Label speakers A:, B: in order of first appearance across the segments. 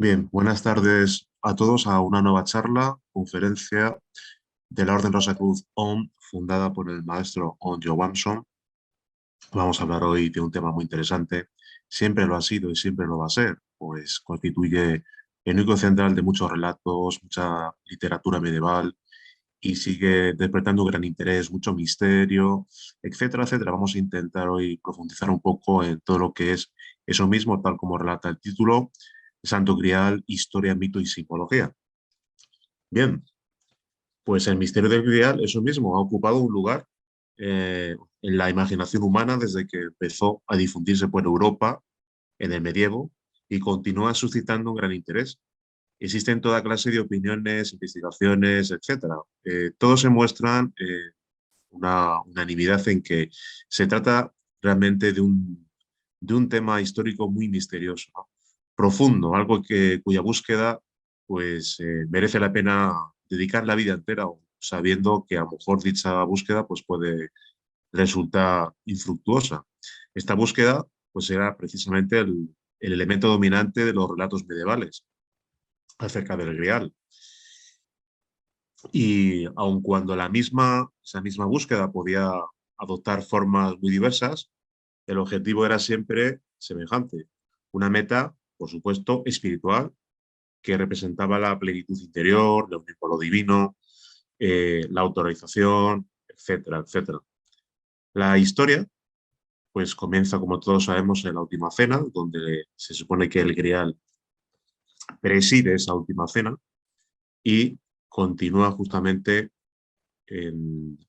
A: Bien, buenas tardes a todos a una nueva charla, conferencia de la Orden Rosacruz ON, fundada por el maestro On Johansson. Vamos a hablar hoy de un tema muy interesante. Siempre lo ha sido y siempre lo va a ser, pues constituye el núcleo central de muchos relatos, mucha literatura medieval y sigue despertando gran interés, mucho misterio, etcétera, etcétera. Vamos a intentar hoy profundizar un poco en todo lo que es eso mismo, tal como relata el título, Santo Grial, historia, mito y simbología. Bien, pues el misterio del Grial, eso mismo, ha ocupado un lugar en la imaginación humana desde que empezó a difundirse por Europa en el medievo y continúa suscitando un gran interés. Existen toda clase de opiniones, investigaciones, etcétera. Todos se muestran una unanimidad en que se trata realmente de un tema histórico muy misterioso, ¿no? Profundo, algo cuya búsqueda pues, merece la pena dedicar la vida entera, sabiendo que a lo mejor dicha búsqueda pues, puede resultar infructuosa. Esta búsqueda pues, era precisamente el elemento dominante de los relatos medievales acerca del Grial. Y aun cuando esa misma búsqueda podía adoptar formas muy diversas, el objetivo era siempre semejante. Una meta, por supuesto, espiritual, que representaba la plenitud interior, la unión con lo divino, la autorización, etcétera, etcétera. La historia, pues comienza, como todos sabemos, en la última cena, donde se supone que el Grial preside esa última cena y continúa justamente en,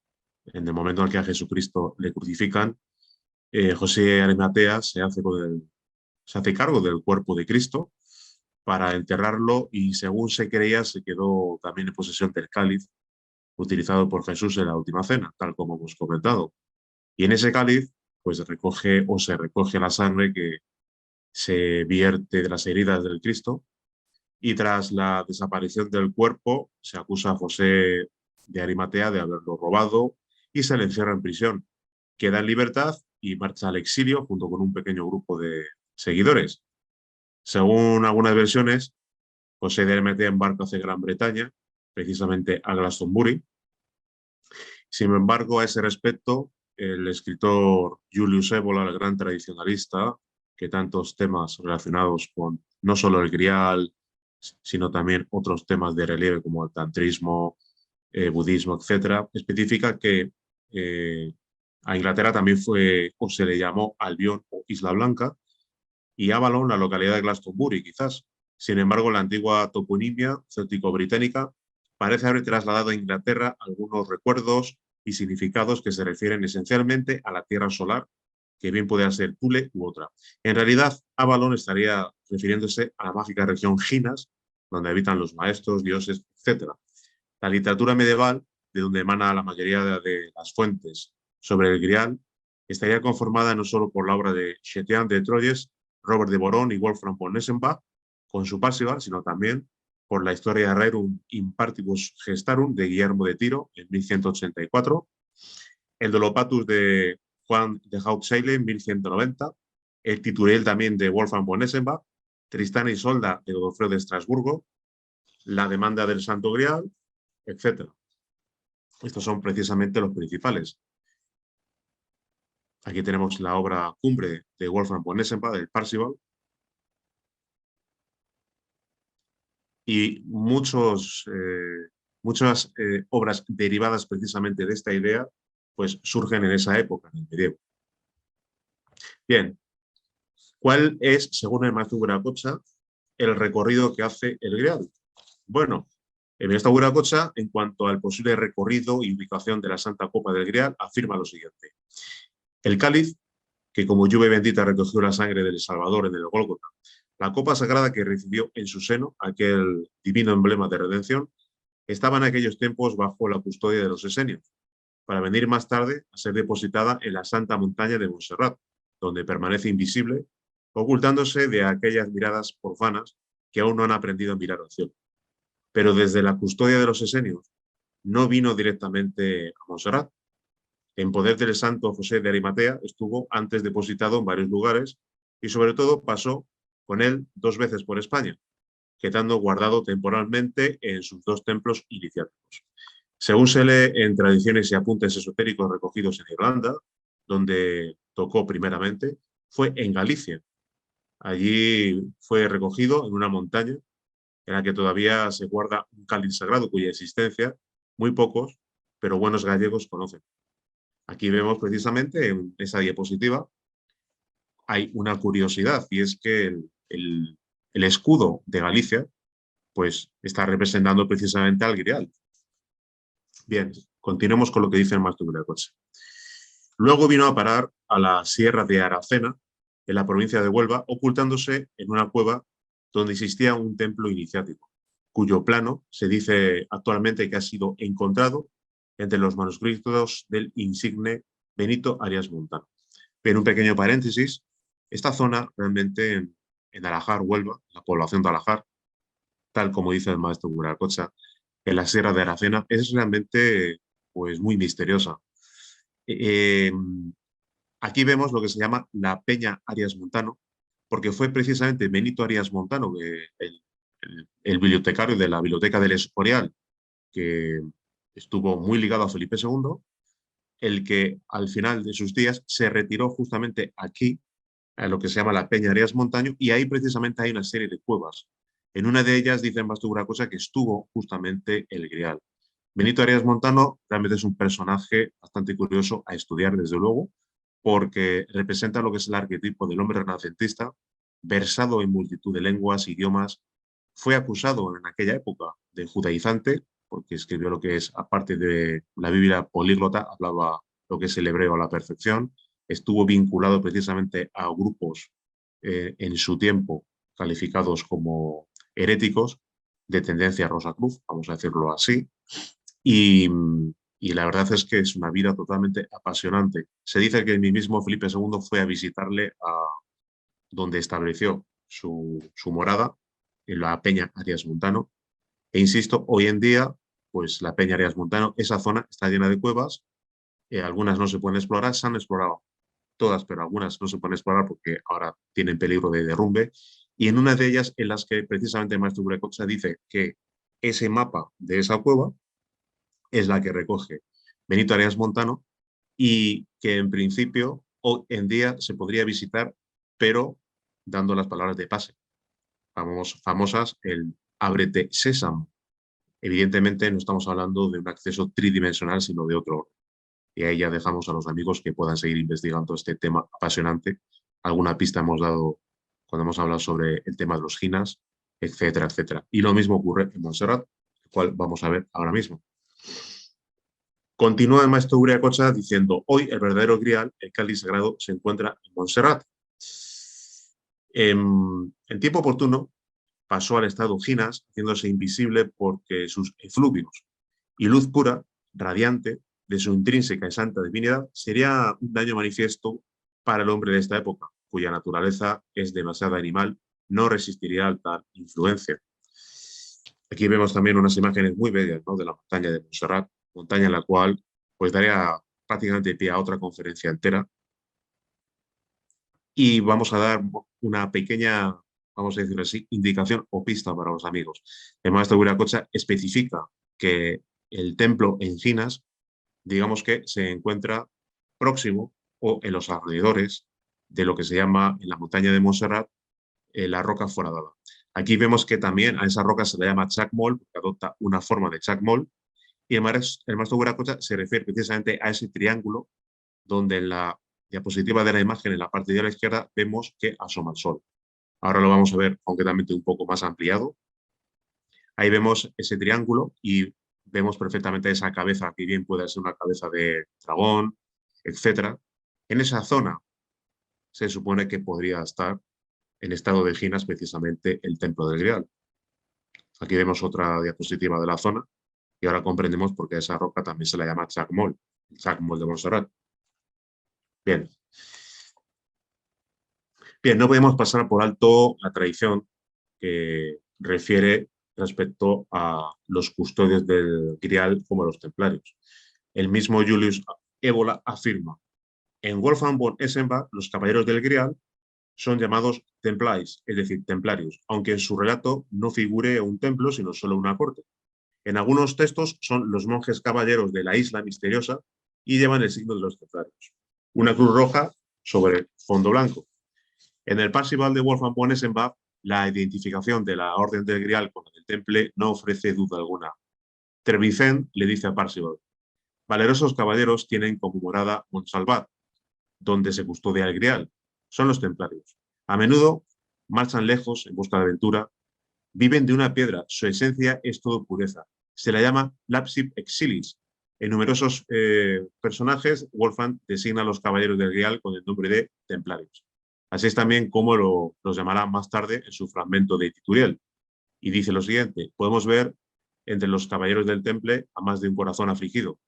A: en el momento en el que a Jesucristo le crucifican. José Arimatea se hace cargo del cuerpo de Cristo para enterrarlo y, según se creía, se quedó también en posesión del cáliz utilizado por Jesús en la última cena, tal como hemos comentado. Y en ese cáliz pues se recoge la sangre que se vierte de las heridas del Cristo, y tras la desaparición del cuerpo se acusa a José de Arimatea de haberlo robado y se le encierra en prisión. Queda en libertad y marcha al exilio junto con un pequeño grupo de seguidores. Según algunas versiones, José de Arimatea embarca hacia Gran Bretaña, precisamente a Glastonbury. Sin embargo, a ese respecto, el escritor Julius Evola, el gran tradicionalista, que tantos temas relacionados con no solo el Grial, sino también otros temas de relieve como el tantrismo, budismo, etcétera, especifica que a Inglaterra también fue o se le llamó Albión o Isla Blanca, y Avalon la localidad de Glastonbury, quizás. Sin embargo, la antigua toponimia céltico-británica parece haber trasladado a Inglaterra algunos recuerdos y significados que se refieren esencialmente a la Tierra solar, que bien puede ser Thule u otra. En realidad, Avalon estaría refiriéndose a la mágica región Ginas, donde habitan los maestros, dioses, etc. La literatura medieval, de donde emana la mayoría de las fuentes sobre el Grial, estaría conformada no solo por la obra de Chrétien de Troyes, Robert de Boron y Wolfram von Eschenbach, con su Parzival, sino también por la Historia Rerum in Partibus Gestarum de Guillermo de Tiro en 1184, el Dolopatus de Juan de Haute-Seille en 1190, el Tituriel también de Wolfram von Eschenbach, Tristán y Solda de Godofredo de Estrasburgo, la demanda del Santo Grial, etc. Estos son precisamente los principales. Aquí tenemos la obra cumbre de Wolfram von Eschenbach, del Parzival, y muchas obras derivadas precisamente de esta idea pues surgen en esa época, en el medievo. Bien, ¿cuál es, según el maestro Viracocha, el recorrido que hace el Grial? Bueno, el maestro Viracocha, en cuanto al posible recorrido y ubicación de la Santa Copa del Grial, afirma lo siguiente: el cáliz, que como lluvia bendita recogió la sangre del Salvador en el Gólgota, la copa sagrada que recibió en su seno aquel divino emblema de redención, estaba en aquellos tiempos bajo la custodia de los esenios, para venir más tarde a ser depositada en la santa montaña de Montserrat, donde permanece invisible, ocultándose de aquellas miradas profanas que aún no han aprendido a mirar al cielo. Pero desde la custodia de los esenios no vino directamente a Montserrat. En poder del santo José de Arimatea estuvo antes depositado en varios lugares y sobre todo pasó con él 2 veces por España. quedando guardado temporalmente en sus dos templos iniciáticos. Según se lee en tradiciones y apuntes esotéricos recogidos en Irlanda, donde tocó primeramente, fue en Galicia. Allí fue recogido en una montaña en la que todavía se guarda un cáliz sagrado cuya existencia muy pocos, pero buenos gallegos conocen. Aquí vemos precisamente en esa diapositiva, hay una curiosidad y es que el escudo de Galicia pues está representando precisamente al grial. Bien, continuemos con lo que dice el maestro Viracocha. Luego vino a parar a la sierra de Aracena, en la provincia de Huelva, ocultándose en una cueva donde existía un templo iniciático, cuyo plano se dice actualmente que ha sido encontrado entre los manuscritos del insigne Benito Arias Montano. Pero un pequeño paréntesis, esta zona realmente en Alajar, Huelva, la población de Alajar, tal como dice el maestro Viracocha, en la sierra de Aracena, es realmente pues, muy misteriosa. Eh, Aquí vemos lo que se llama la Peña Arias Montano, porque fue precisamente Benito Arias Montano, el bibliotecario de la Biblioteca del Escorial, que estuvo muy ligado a Felipe II, el que al final de sus días se retiró justamente aquí, a lo que se llama la Peña Arias Montano, y ahí precisamente hay una serie de cuevas. En una de ellas dicen más una cosa que estuvo justamente el Grial. Benito Arias Montano realmente es un personaje bastante curioso a estudiar, desde luego, porque representa lo que es el arquetipo del hombre renacentista, versado en multitud de lenguas, idiomas. Fue acusado en aquella época de judaizante, porque escribió lo que es, aparte de la Biblia políglota, hablaba lo que es el hebreo a la perfección. Estuvo vinculado precisamente a grupos en su tiempo calificados como heréticos de tendencia Rosacruz, vamos a decirlo así. Y, y la verdad es que es una vida totalmente apasionante. Se dice que el mismo Felipe II fue a visitarle a donde estableció su morada, en la Peña Arias Montano. E insisto, hoy en día, pues la Peña Arias Montano, esa zona está llena de cuevas, algunas no se pueden explorar, se han explorado todas, pero algunas no se pueden explorar porque ahora tienen peligro de derrumbe. Y en una de ellas, en las que precisamente el maestro Burecocha dice que ese mapa de esa cueva es la que recoge Benito Arias Montano y que en principio hoy en día se podría visitar, pero dando las palabras de pase. Famosas el ábrete sésamo. Evidentemente no estamos hablando de un acceso tridimensional, sino de otro. Y ahí ya dejamos a los amigos que puedan seguir investigando este tema apasionante. Alguna pista hemos dado cuando hemos hablado sobre el tema de los ginas, etcétera, etcétera. Y lo mismo ocurre en Montserrat, el cual vamos a ver ahora mismo. Continúa el maestro Uriacocha diciendo, hoy el verdadero grial, el cáliz sagrado, se encuentra en Montserrat. En tiempo oportuno pasó al estado Ginas, haciéndose invisible porque sus efluvios y luz pura, radiante, de su intrínseca y santa divinidad, sería un daño manifiesto para el hombre de esta época, cuya naturaleza es demasiado animal, no resistiría a tal influencia. Aquí vemos también unas imágenes muy bellas, ¿no?, de la montaña de Montserrat, montaña en la cual pues daría prácticamente pie a otra conferencia entera. Y vamos a dar una pequeña, vamos a decirlo así, indicación o pista para los amigos. El maestro Viracocha especifica que el templo en Ginas, digamos que se encuentra próximo o en los alrededores de lo que se llama en la montaña de Montserrat la roca foradada. Aquí vemos que también a esa roca se le llama Chacmol, porque adopta una forma de Chacmol, y el maestro Viracocha se refiere precisamente a ese triángulo donde en la diapositiva de la imagen, en la parte de la izquierda, vemos que asoma el sol. Ahora lo vamos a ver concretamente un poco más ampliado. Ahí vemos ese triángulo y vemos perfectamente esa cabeza, que bien puede ser una cabeza de dragón, etc. En esa zona se supone que podría estar en estado de ginas precisamente el Templo del Grial. Aquí vemos otra diapositiva de la zona y ahora comprendemos por qué esa roca también se la llama Chacmol, el Chacmol de Montserrat. Bien. Bien, no podemos pasar por alto la tradición que refiere respecto a los custodios del Grial como los templarios. El mismo Julius Evola afirma, en Wolfgang von Essenbach, los caballeros del Grial son llamados templais, es decir, templarios, aunque en su relato no figure un templo, sino solo una corte. En algunos textos son los monjes caballeros de la isla misteriosa y llevan el signo de los templarios, una cruz roja sobre fondo blanco. En el Parzival de Wolfgang von Eschenbach, la identificación de la Orden del Grial con el Temple no ofrece duda alguna. Trebizond le dice a Parzival: valerosos caballeros tienen como morada Montsalvat, donde se custodia el Grial. Son los templarios. A menudo marchan lejos en busca de aventura, viven de una piedra, su esencia es todo pureza. Se la llama Lapsip Exilis. En numerosos personajes, Wolfgang designa a los caballeros del Grial con el nombre de templarios. Así es también como los llamará más tarde en su fragmento de Tituriel. Y dice lo siguiente: podemos ver entre los caballeros del Temple a más de un corazón afligido.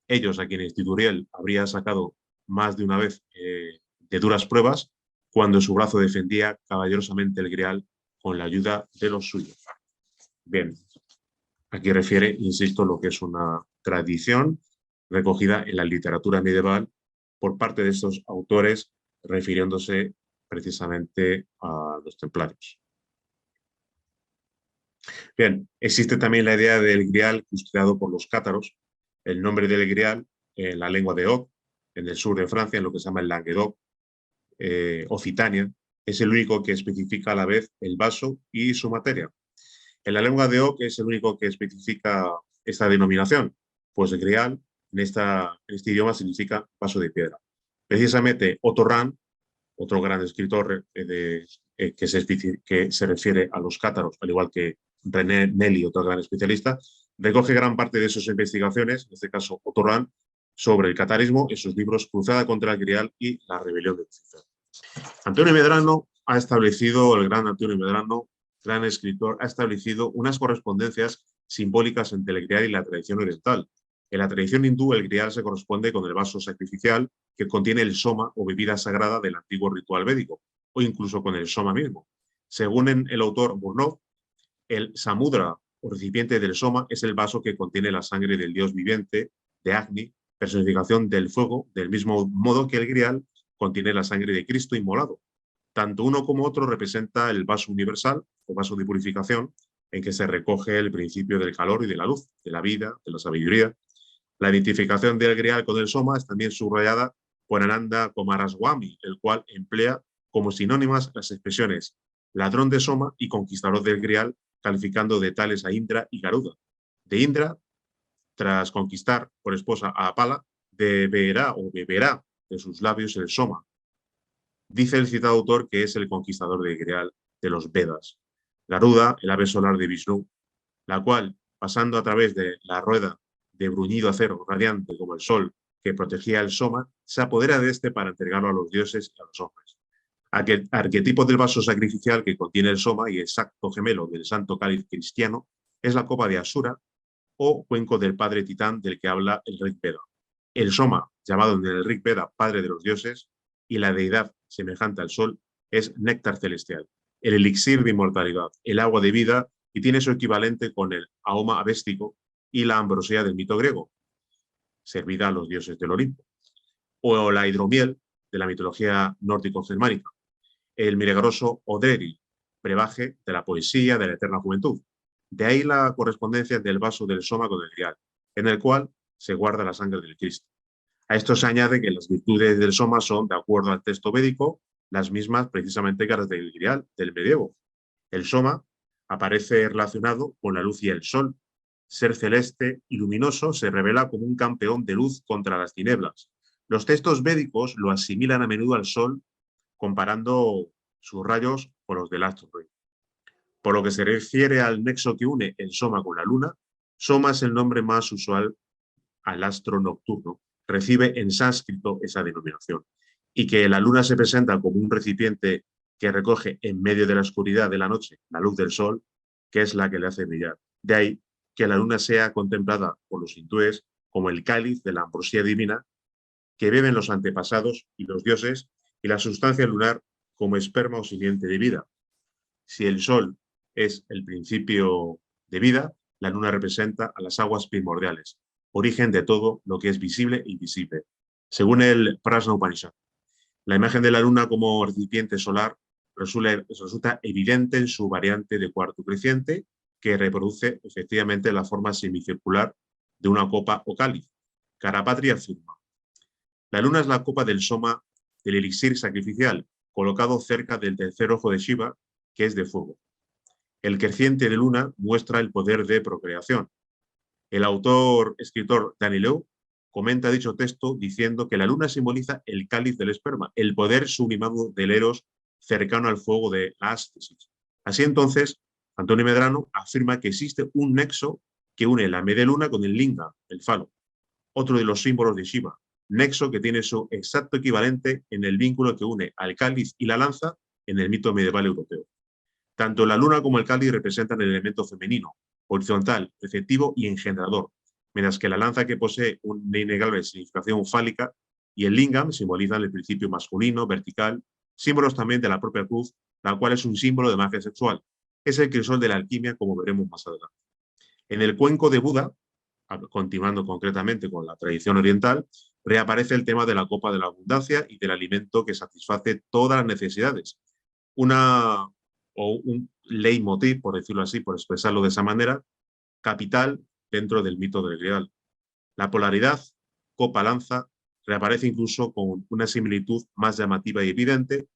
A: Ellos, a quienes Tituriel habría sacado más de una vez de duras pruebas, cuando su brazo defendía caballerosamente el Grial con la ayuda de los suyos. Bien, aquí refiere, insisto, lo que es una tradición recogida en la literatura medieval por parte de estos autores, refiriéndose precisamente a los templarios. Bien, existe también la idea del Grial custodiado por los cátaros. El nombre del Grial, en la lengua de Oc, en el sur de Francia, en lo que se llama el Languedoc, Occitania, es el único que especifica a la vez el vaso y su materia. En la lengua de Oc es el único que especifica esta denominación, pues el Grial en este idioma significa vaso de piedra. Precisamente Otto Rahn, otro gran escritor que se refiere a los cátaros, al igual que René Nelly, otro gran especialista, recoge gran parte de sus investigaciones, en este caso Otto Rahn, sobre el catarismo en sus libros Cruzada contra el Grial y La rebelión de Lucifer. Antonio Medrano ha establecido, el gran Antonio Medrano, gran escritor, ha establecido unas correspondencias simbólicas entre el Grial y la tradición oriental. En la tradición hindú, el Grial se corresponde con el vaso sacrificial que contiene el soma o bebida sagrada del antiguo ritual védico, o incluso con el soma mismo. Según el autor Burnov, el samudra o recipiente del soma es el vaso que contiene la sangre del dios viviente, de Agni, personificación del fuego, del mismo modo que el Grial contiene la sangre de Cristo inmolado. Tanto uno como otro representa el vaso universal o vaso de purificación en que se recoge el principio del calor y de la luz, de la vida, de la sabiduría. La identificación del Grial con el soma es también subrayada por Ananda Kumaraswamy, el cual emplea como sinónimas las expresiones ladrón de soma y conquistador del Grial, calificando de tales a Indra y Garuda. De Indra, tras conquistar por esposa a Apala, beberá de sus labios el soma. Dice el citado autor que es el conquistador del Grial de los Vedas. Garuda, el ave solar de Vishnu, la cual, pasando a través de la rueda de bruñido acero radiante como el sol que protegía el soma, se apodera de este para entregarlo a los dioses y a los hombres. Arquetipo del vaso sacrificial que contiene el soma y exacto gemelo del santo cáliz cristiano es la copa de Asura o cuenco del padre Titán del que habla el Rig Veda. El soma, llamado en el Rig Veda padre de los dioses, y la deidad semejante al sol, es néctar celestial, el elixir de inmortalidad, el agua de vida, y tiene su equivalente con el aoma avéstico y la ambrosía del mito griego, servida a los dioses del Olimpo, o la hidromiel de la mitología nórdico-germánica, el milagroso Oderi, brebaje de la poesía de la eterna juventud. De ahí la correspondencia del vaso del soma con el Grial, en el cual se guarda la sangre del Cristo. A esto se añade que las virtudes del soma son, de acuerdo al texto védico, las mismas precisamente que las del Grial, del medievo. El soma aparece relacionado con la luz y el sol. Ser celeste y luminoso se revela como un campeón de luz contra las tinieblas. Los textos védicos lo asimilan a menudo al sol, comparando sus rayos con los del astro rey. Por lo que se refiere al nexo que une el soma con la luna, soma es el nombre más usual al astro nocturno, recibe en sánscrito esa denominación, y que la luna se presenta como un recipiente que recoge en medio de la oscuridad de la noche la luz del sol, que es la que le hace brillar. De ahí que la luna sea contemplada por los hindúes como el cáliz de la ambrosía divina que beben los antepasados y los dioses, y la sustancia lunar como esperma o simiente de vida. Si el sol es el principio de vida, la luna representa a las aguas primordiales, origen de todo lo que es visible e invisible. Según el Prajna Upanishad, la imagen de la luna como recipiente solar resulta evidente en su variante de cuarto creciente, que reproduce efectivamente la forma semicircular de una copa o cáliz. Karapatri afirma: la luna es la copa del soma del elixir sacrificial, colocado cerca del tercer ojo de Shiva, que es de fuego. El creciente de luna muestra el poder de procreación. El escritor Danileu comenta dicho texto diciendo que la luna simboliza el cáliz del esperma, el poder sublimado del eros cercano al fuego de la ástesis. Así entonces, Antonio Medrano afirma que existe un nexo que une la media luna con el linga, el falo, otro de los símbolos de Shiva, nexo que tiene su exacto equivalente en el vínculo que une al cáliz y la lanza en el mito medieval europeo. Tanto la luna como el cáliz representan el elemento femenino, horizontal, receptivo y engendrador, mientras que la lanza, que posee una innegable significación fálica, y el lingam simbolizan el principio masculino, vertical, símbolos también de la propia cruz, la cual es un símbolo de magia sexual. Es el crisol de la alquimia, como veremos más adelante. En el cuenco de Buda, continuando concretamente con la tradición oriental, reaparece el tema de la copa de la abundancia y del alimento que satisface todas las necesidades. Un leitmotiv, por decirlo así, por expresarlo de esa manera, capital dentro del mito del Grial. La polaridad copa-lanza reaparece incluso con una similitud más llamativa y evidente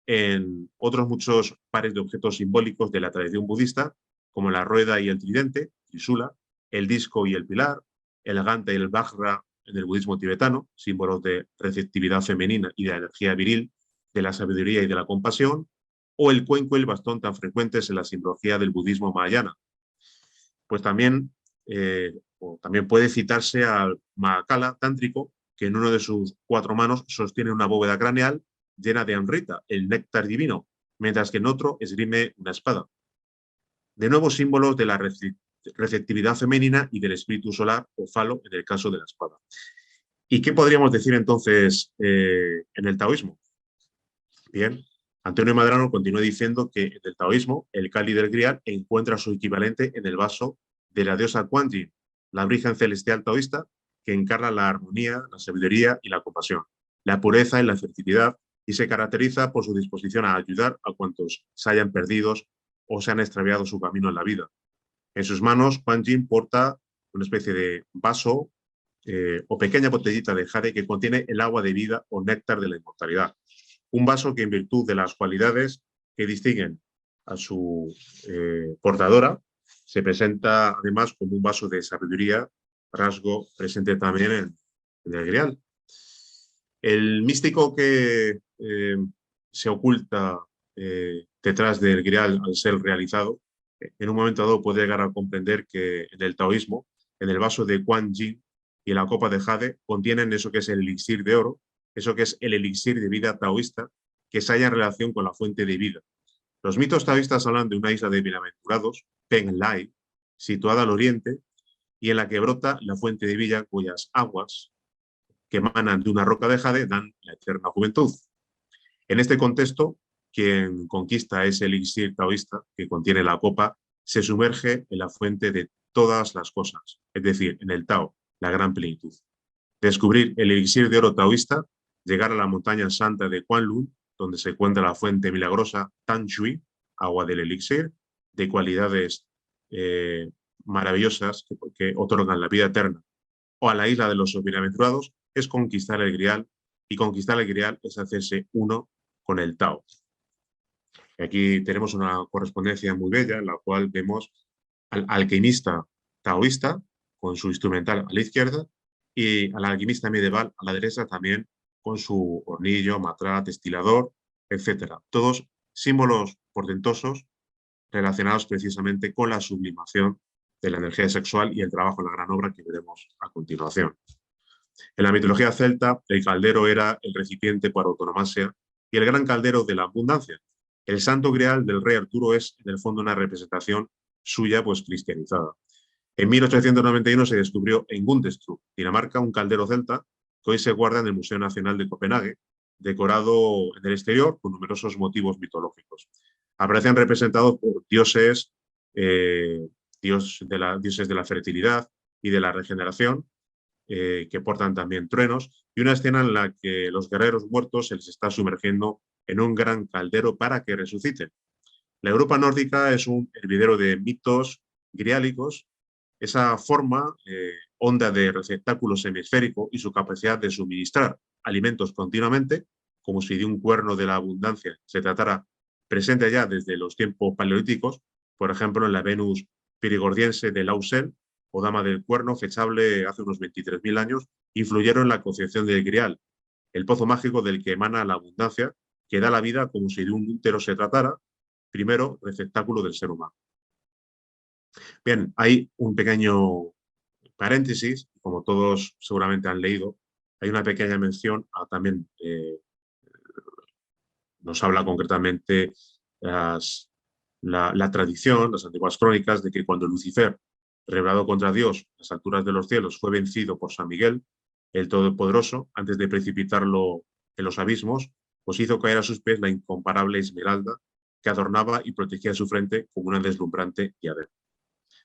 A: en otros muchos pares de objetos simbólicos de la tradición budista, como la rueda y el tridente, Trisula, el disco y el pilar, el ganta y el vajra en el budismo tibetano, símbolos de receptividad femenina y de energía viril, de la sabiduría y de la compasión, o el cuenco y el bastón tan frecuentes en la simbología del budismo mahayana. Pues también puede citarse al Mahakala tántrico, que en uno de sus 4 manos sostiene una bóveda craneal llena de amrita, el néctar divino, mientras que en otro esgrime una espada. De nuevo, símbolos de la receptividad femenina y del espíritu solar o falo en el caso de la espada. ¿Y qué podríamos decir entonces en el taoísmo? Bien, Antonio Medrano continúa diciendo que en el taoísmo el cáliz del Grial encuentra su equivalente en el vaso de la diosa Kuan Yin, la virgen celestial taoísta, que encarna la armonía, la sabiduría y la compasión, la pureza y la fertilidad, y se caracteriza por su disposición a ayudar a cuantos se hayan perdidos o se han extraviado su camino en la vida. En sus manos, Kuan Yin porta una especie de vaso o pequeña botellita de jade que contiene el agua de vida o néctar de la inmortalidad. Un vaso que, en virtud de las cualidades que distinguen a su portadora, se presenta además como un vaso de sabiduría, rasgo presente también en el Grial. El místico que se oculta detrás del Grial al ser realizado, en un momento dado puede llegar a comprender que en el taoísmo, en el vaso de Kuan Yin y en la copa de jade, contienen eso que es el elixir de oro, eso que es el elixir de vida taoísta, que se halla en relación con la fuente de vida. Los mitos taoístas hablan de una isla de bienaventurados, Penglai, situada al oriente, y en la que brota la fuente de vida, cuyas aguas, que emanan de una roca de jade, dan la eterna juventud. En este contexto, quien conquista ese elixir taoísta que contiene la copa, se sumerge en la fuente de todas las cosas, es decir, en el Tao, la gran plenitud. Descubrir el elixir de oro taoísta, llegar a la montaña santa de Kwanlun, donde se encuentra la fuente milagrosa Tanshui, agua del elixir, de cualidades maravillosas que otorgan la vida eterna, o a la isla de los bienaventurados, es conquistar el Grial, y conquistar el Grial es hacerse uno con el Tao. Aquí tenemos una correspondencia muy bella en la cual vemos al alquimista taoísta con su instrumental a la izquierda y al alquimista medieval a la derecha también con su hornillo, matraz, destilador, etc. Todos símbolos portentosos relacionados precisamente con la sublimación de la energía sexual y el trabajo en la gran obra que veremos a continuación. En la mitología celta, el caldero era el recipiente por autonomasia y el gran caldero de la abundancia. El santo grial del rey Arturo es, en el fondo, una representación suya, pues cristianizada. En 1891 se descubrió en Gundestrup, Dinamarca, un caldero celta que hoy se guarda en el Museo Nacional de Copenhague, decorado en el exterior con numerosos motivos mitológicos. Aparecen representados por dioses, dioses de la fertilidad y de la regeneración, que portan también truenos, y una escena en la que los guerreros muertos se les está sumergiendo en un gran caldero para que resuciten. La Europa nórdica es un hervidero de mitos griálicos, esa forma honda de receptáculo hemisférico y su capacidad de suministrar alimentos continuamente, como si de un cuerno de la abundancia se tratara, presente ya desde los tiempos paleolíticos, por ejemplo en la Venus pirigordiense de Lausel o Dama del Cuerno, fechable hace unos 23.000 años, influyeron en la concepción del grial, el pozo mágico del que emana la abundancia, que da la vida como si de un útero se tratara, primero receptáculo del ser humano. Bien, hay un pequeño paréntesis, como todos seguramente han leído, hay una pequeña mención a también, nos habla concretamente la tradición, las antiguas crónicas, de que cuando Lucifer, rebelado contra Dios a las alturas de los cielos, fue vencido por San Miguel, el Todopoderoso, antes de precipitarlo en los abismos, pues hizo caer a sus pies la incomparable esmeralda que adornaba y protegía su frente como una deslumbrante diadema.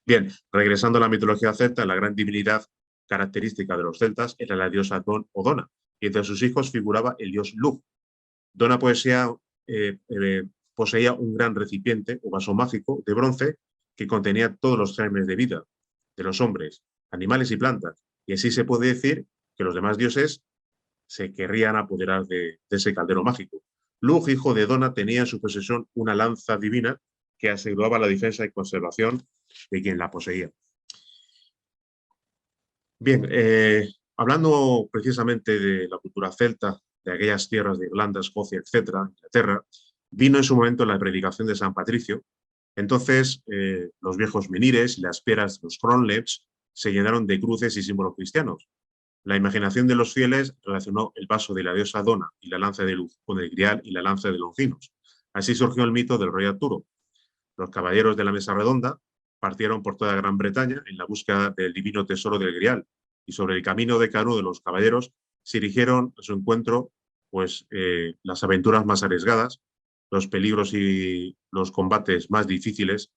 A: Bien, regresando a la mitología celta, la gran divinidad característica de los celtas era la diosa Don o Dona, y entre sus hijos figuraba el dios Lugh. Dona poseía un gran recipiente o vaso mágico de bronce que contenía todos los gérmenes de vida de los hombres, animales y plantas, y así se puede decir que los demás dioses se querrían apoderar de ese caldero mágico. Lugh, hijo de Dona, tenía en su posesión una lanza divina que aseguraba la defensa y conservación de quien la poseía. Bien, hablando precisamente de la cultura celta, de aquellas tierras de Irlanda, Escocia, etcétera, Inglaterra, vino en su momento la predicación de San Patricio. Entonces, los viejos menires y las piedras de los cronlebs se llenaron de cruces y símbolos cristianos. La imaginación de los fieles relacionó el vaso de la diosa Dona y la lanza de luz con el grial y la lanza de Longinos. Así surgió el mito del rey Arturo. Los caballeros de la mesa redonda partieron por toda Gran Bretaña en la búsqueda del divino tesoro del grial, y sobre el camino de cada uno de los caballeros se dirigieron a su encuentro pues, las aventuras más arriesgadas, los peligros y los combates más difíciles,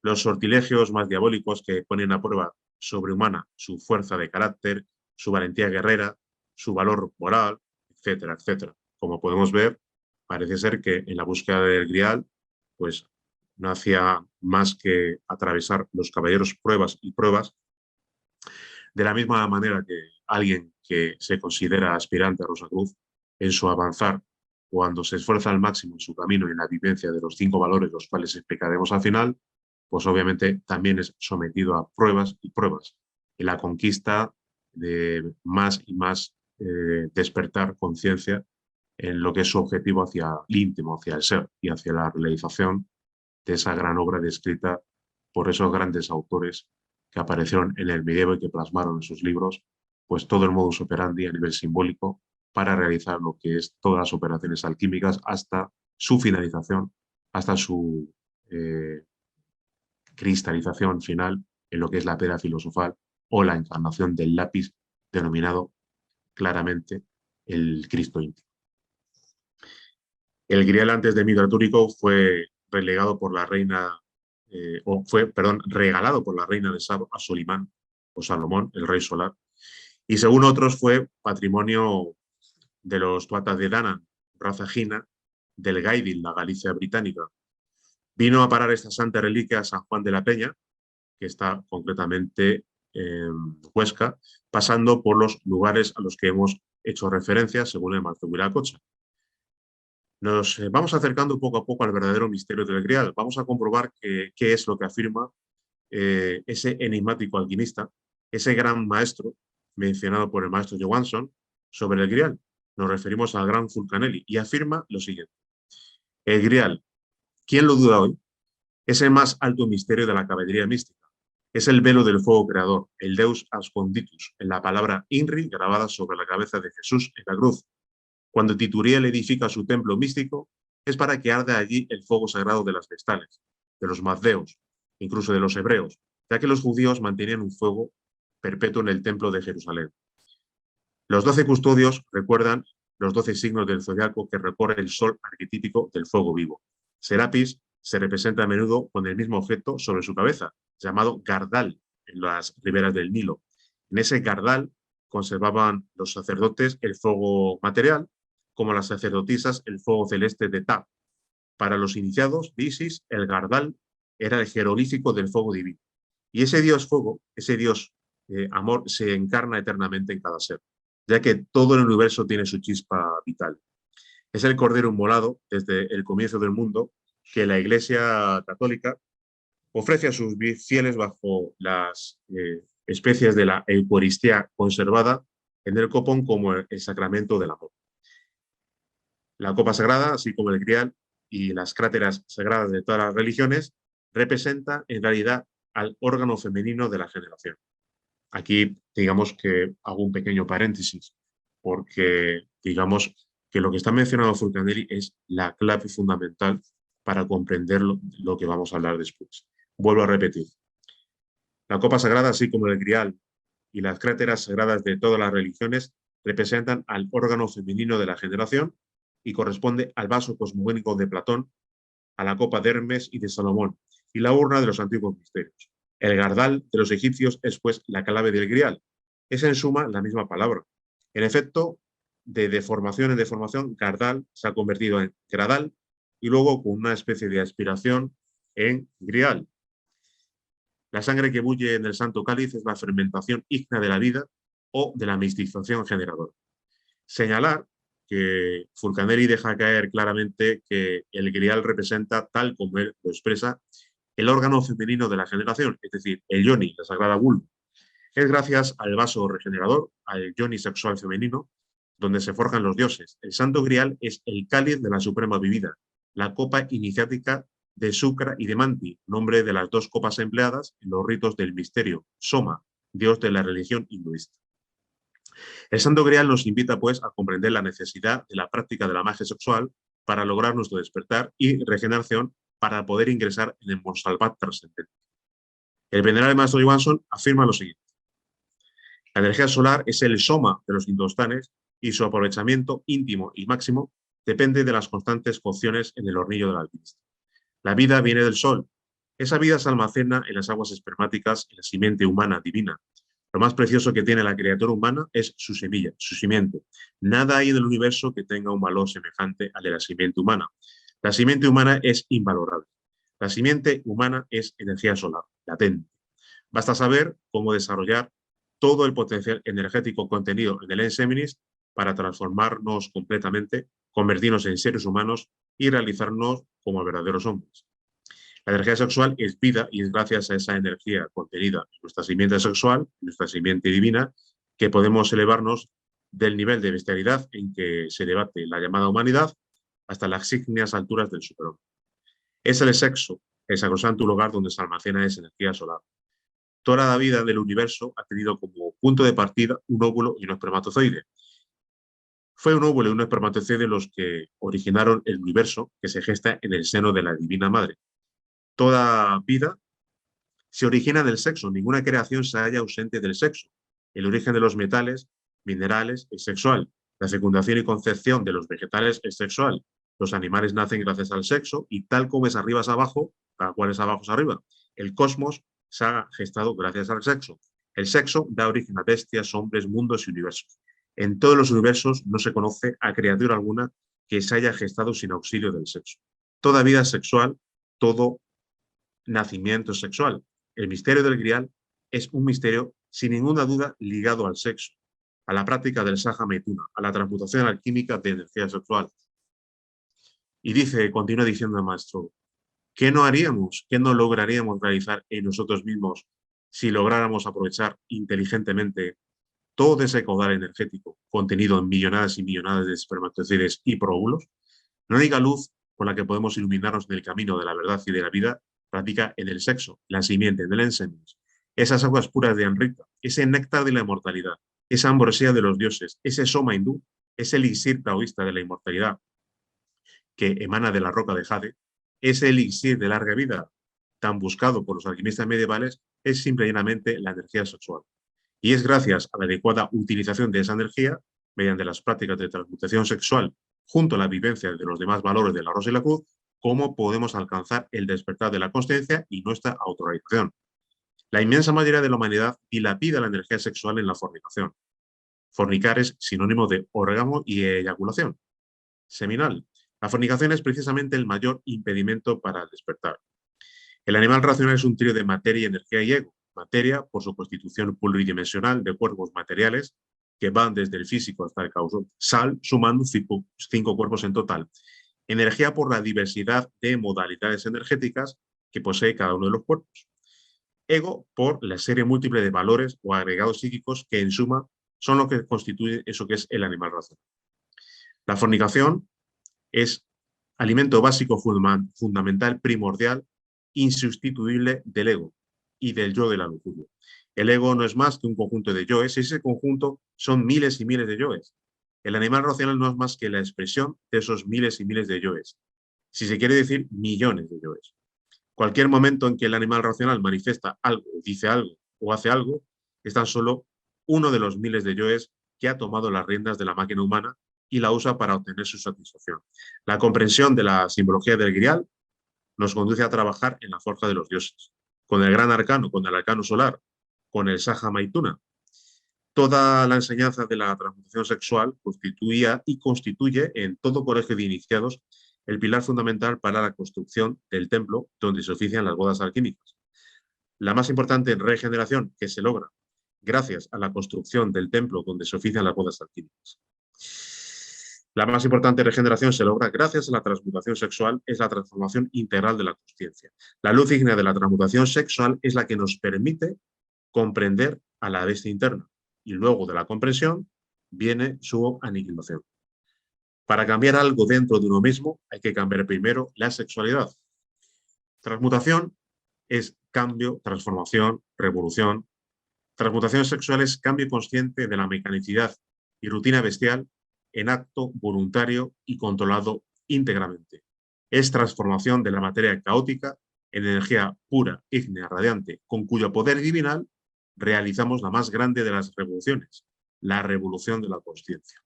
A: los sortilegios más diabólicos que ponen a prueba sobrehumana su fuerza de carácter, su valentía guerrera, su valor moral, etcétera, etcétera. Como podemos ver, parece ser que en la búsqueda del grial, pues no hacía más que atravesar los caballeros pruebas y pruebas, de la misma manera que alguien que se considera aspirante a Rosacruz, en su avanzar, cuando se esfuerza al máximo en su camino y en la vivencia de los 5 valores, los cuales explicaremos al final, pues obviamente también es sometido a pruebas y pruebas en la conquista de más y más despertar conciencia en lo que es su objetivo hacia el íntimo, hacia el ser y hacia la realización de esa gran obra descrita por esos grandes autores que aparecieron en el medievo y que plasmaron en sus libros pues todo el modus operandi a nivel simbólico para realizar lo que es todas las operaciones alquímicas hasta su finalización, hasta su cristalización final en lo que es la piedra filosofal o la encarnación del lápiz denominado claramente el Cristo íntimo. El grial antes de Mitratúrico fue relegado por la reina, regalado por la reina de Saba a Solimán o Salomón, el rey solar, y según otros fue patrimonio de los tuatas de Danan, raza jina, del Gaidil, la Galicia británica. Vino a parar esta santa reliquia a San Juan de la Peña, que está concretamente en Huesca, pasando por los lugares a los que hemos hecho referencia según el Maestro Viracocha. Nos vamos acercando poco a poco al verdadero misterio del grial. Vamos a comprobar qué es lo que afirma ese enigmático alquimista, ese gran maestro mencionado por el maestro Johansson sobre el grial. Nos referimos al gran Fulcanelli y afirma lo siguiente. El grial, ¿quién lo duda hoy? Es el más alto misterio de la caballería mística. Es el velo del fuego creador, el Deus Asconditus, en la palabra Inri grabada sobre la cabeza de Jesús en la cruz. Cuando Tituriel edifica su templo místico, es para que arde allí el fuego sagrado de las vestales, de los mazdeos, incluso de los hebreos, ya que los judíos mantenían un fuego perpetuo en el templo de Jerusalén. Los 12 custodios recuerdan los 12 signos del zodiaco que recorre el sol arquetípico del fuego vivo. Serapis se representa a menudo con el mismo objeto sobre su cabeza, llamado gardal, en las riberas del Nilo. En ese gardal conservaban los sacerdotes el fuego material, como las sacerdotisas el fuego celeste de Ta. Para los iniciados de Isis, el Gardal era el jeroglífico del fuego divino. Y ese Dios fuego, ese Dios amor, se encarna eternamente en cada ser, ya que todo el universo tiene su chispa vital. Es el Cordero inmolado desde el comienzo del mundo que la Iglesia Católica ofrece a sus fieles bajo las especies de la Eucaristía conservada en el copón como el sacramento del amor. La copa sagrada, así como el grial y las cráteras sagradas de todas las religiones, representa en realidad al órgano femenino de la generación. Aquí, digamos que hago un pequeño paréntesis, porque digamos que lo que está mencionando Fulcanelli es la clave fundamental para comprender lo que vamos a hablar después. Vuelvo a repetir. La copa sagrada, así como el grial y las cráteras sagradas de todas las religiones, representan al órgano femenino de la generación y corresponde al vaso cosmogónico de Platón, a la copa de Hermes y de Salomón, y la urna de los antiguos misterios. El gardal de los egipcios es, pues, la clave del grial. Es, en suma, la misma palabra. En efecto, de deformación en deformación, gardal se ha convertido en gradal y luego, con una especie de aspiración, en grial. La sangre que bulle en el santo cáliz es la fermentación ígnea de la vida o de la mistización generadora. Señalar que Fulcanelli deja caer claramente que el grial representa, tal como él lo expresa, el órgano femenino de la generación, es decir, el yoni, la sagrada vulva. Es gracias al vaso regenerador, al yoni sexual femenino, donde se forjan los dioses. El santo grial es el cáliz de la suprema bebida, la copa iniciática de Sukra y de Manti, nombre de las dos copas empleadas en los ritos del misterio, Soma, dios de la religión hinduista. El Santo Grial nos invita, pues, a comprender la necesidad de la práctica de la magia sexual para lograr nuestro despertar y regeneración para poder ingresar en el Monsalvat trascendente. El venerable maestro Johansson afirma lo siguiente. La energía solar es el soma de los indostanes y su aprovechamiento íntimo y máximo depende de las constantes cocciones en el hornillo del alquimista. La vida viene del sol. Esa vida se almacena en las aguas espermáticas, en la simiente humana divina. Lo más precioso que tiene la criatura humana es su semilla, su simiente. Nada hay en el universo que tenga un valor semejante al de la simiente humana. La simiente humana es invalorable. La simiente humana es energía solar, latente. Basta saber cómo desarrollar todo el potencial energético contenido en el Enseminis para transformarnos completamente, convertirnos en seres humanos y realizarnos como verdaderos hombres. La energía sexual es vida y es gracias a esa energía contenida en nuestra simiente sexual, nuestra simiente divina, que podemos elevarnos del nivel de bestialidad en que se debate la llamada humanidad hasta las ígneas alturas del superhombre. Es el sexo, el sacrosanto lugar donde se almacena esa energía solar. Toda la vida del universo ha tenido como punto de partida un óvulo y un espermatozoide. Fue un óvulo y un espermatozoide los que originaron el universo que se gesta en el seno de la Divina Madre. Toda vida se origina del sexo, ninguna creación se halla ausente del sexo. El origen de los metales, minerales, es sexual. La fecundación y concepción de los vegetales es sexual. Los animales nacen gracias al sexo y tal como es arriba es abajo, tal cual es abajo es arriba. El cosmos se ha gestado gracias al sexo. El sexo da origen a bestias, hombres, mundos y universos. En todos los universos no se conoce a criatura alguna que se haya gestado sin auxilio del sexo. Toda vida es sexual, todo nacimiento sexual. El misterio del grial es un misterio sin ninguna duda ligado al sexo, a la práctica del saja maituna, a la transmutación alquímica de energía sexual. Y dice, continúa diciendo el maestro, ¿qué no haríamos, qué no lograríamos realizar en nosotros mismos si lográramos aprovechar inteligentemente todo ese caudal energético contenido en millonadas y millonadas de espermatozoides y próbulos? La única luz con la que podemos iluminarnos en el camino de la verdad y de la vida radica en el sexo, la simiente, en el Enseminis. Esas aguas puras de Amrita, ese néctar de la inmortalidad, esa ambrosía de los dioses, ese soma hindú, ese elixir taoísta de la inmortalidad que emana de la roca de Jade, ese elixir de larga vida tan buscado por los alquimistas medievales, es simplemente la energía sexual. Y es gracias a la adecuada utilización de esa energía, mediante las prácticas de transmutación sexual, junto a la vivencia de los demás valores de la rosa y la cruz, cómo podemos alcanzar el despertar de la consciencia y nuestra autorrealización. La inmensa mayoría de la humanidad dilapida la energía sexual en la fornicación. Fornicar es sinónimo de orgasmo y eyaculación. seminal. La fornicación es precisamente el mayor impedimento para el despertar. El animal racional es un trío de materia, energía y ego. Materia, por su constitución pluridimensional de cuerpos materiales que van desde el físico hasta el causal, sumando 5 cuerpos en total. Energía, por la diversidad de modalidades energéticas que posee cada uno de los cuerpos. Ego, por la serie múltiple de valores o agregados psíquicos que en suma son lo que constituye eso que es el animal racional. La fornicación es alimento básico fundamental, primordial, insustituible del ego y del yo de la lujuria. El ego no es más que un conjunto de yoes, y ese conjunto son miles y miles de yoes. El animal racional no es más que la expresión de esos miles y miles de yoes. Si se quiere decir, millones de yoes. Cualquier momento en que el animal racional manifiesta algo, dice algo o hace algo, es tan solo uno de los miles de yoes que ha tomado las riendas de la máquina humana y la usa para obtener su satisfacción. La comprensión de la simbología del grial nos conduce a trabajar en la forja de los dioses, con el gran arcano, con el arcano solar, con el Saja Maituna. Toda la enseñanza de la transmutación sexual constituía y constituye en todo colegio de iniciados el pilar fundamental para la construcción del templo donde se ofician las bodas alquímicas. La más importante regeneración que se logra gracias a la construcción del templo donde se ofician las bodas alquímicas. La más importante regeneración se logra gracias a la transmutación sexual, es la transformación integral de la consciencia. La luz ígnea de la transmutación sexual es la que nos permite comprender a la bestia interna y luego de la comprensión viene su aniquilación. Para cambiar algo dentro de uno mismo hay que cambiar primero la sexualidad. Transmutación es cambio, transformación, revolución. Transmutación sexual es cambio consciente de la mecanicidad y rutina bestial en acto voluntario y controlado íntegramente. Es transformación de la materia caótica en energía pura, ígnea, radiante, con cuyo poder divinal realizamos la más grande de las revoluciones, la revolución de la consciencia.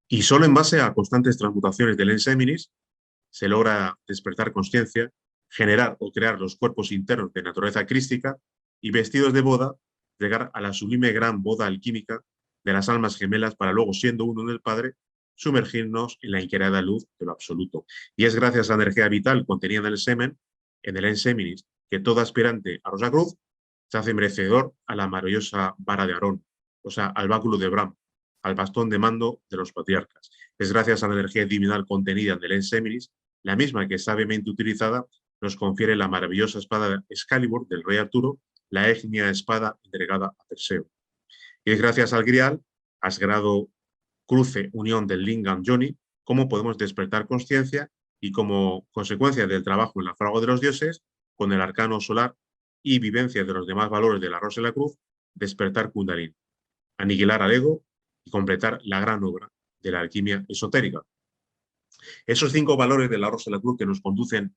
A: Y solo en base a constantes transmutaciones del enseminis se logra despertar consciencia, generar o crear los cuerpos internos de naturaleza crística y vestidos de boda, llegar a la sublime gran boda alquímica de las almas gemelas para luego, siendo uno en el Padre, sumergirnos en la inquietada luz de lo absoluto. Y es gracias a la energía vital contenida en el semen, en el enseminis, que todo aspirante a Rosa Cruz se hace merecedor a la maravillosa vara de Aarón, o sea, al báculo de Bram, al bastón de mando de los patriarcas. Es gracias a la energía divinal contenida en el enseminis, la misma que sabiamente utilizada nos confiere la maravillosa espada Excalibur del rey Arturo, la ígnea espada entregada a Perseo. Y es gracias al grial, al sagrado cruce unión del Lingam Johnny, cómo podemos despertar conciencia y como consecuencia del trabajo en la fragua de los dioses, con el arcano solar y vivencia de los demás valores de la Rosa de la Cruz, despertar Kundalini, aniquilar al ego y completar la gran obra de la alquimia esotérica. Esos 5 valores de la Rosa de la Cruz que nos conducen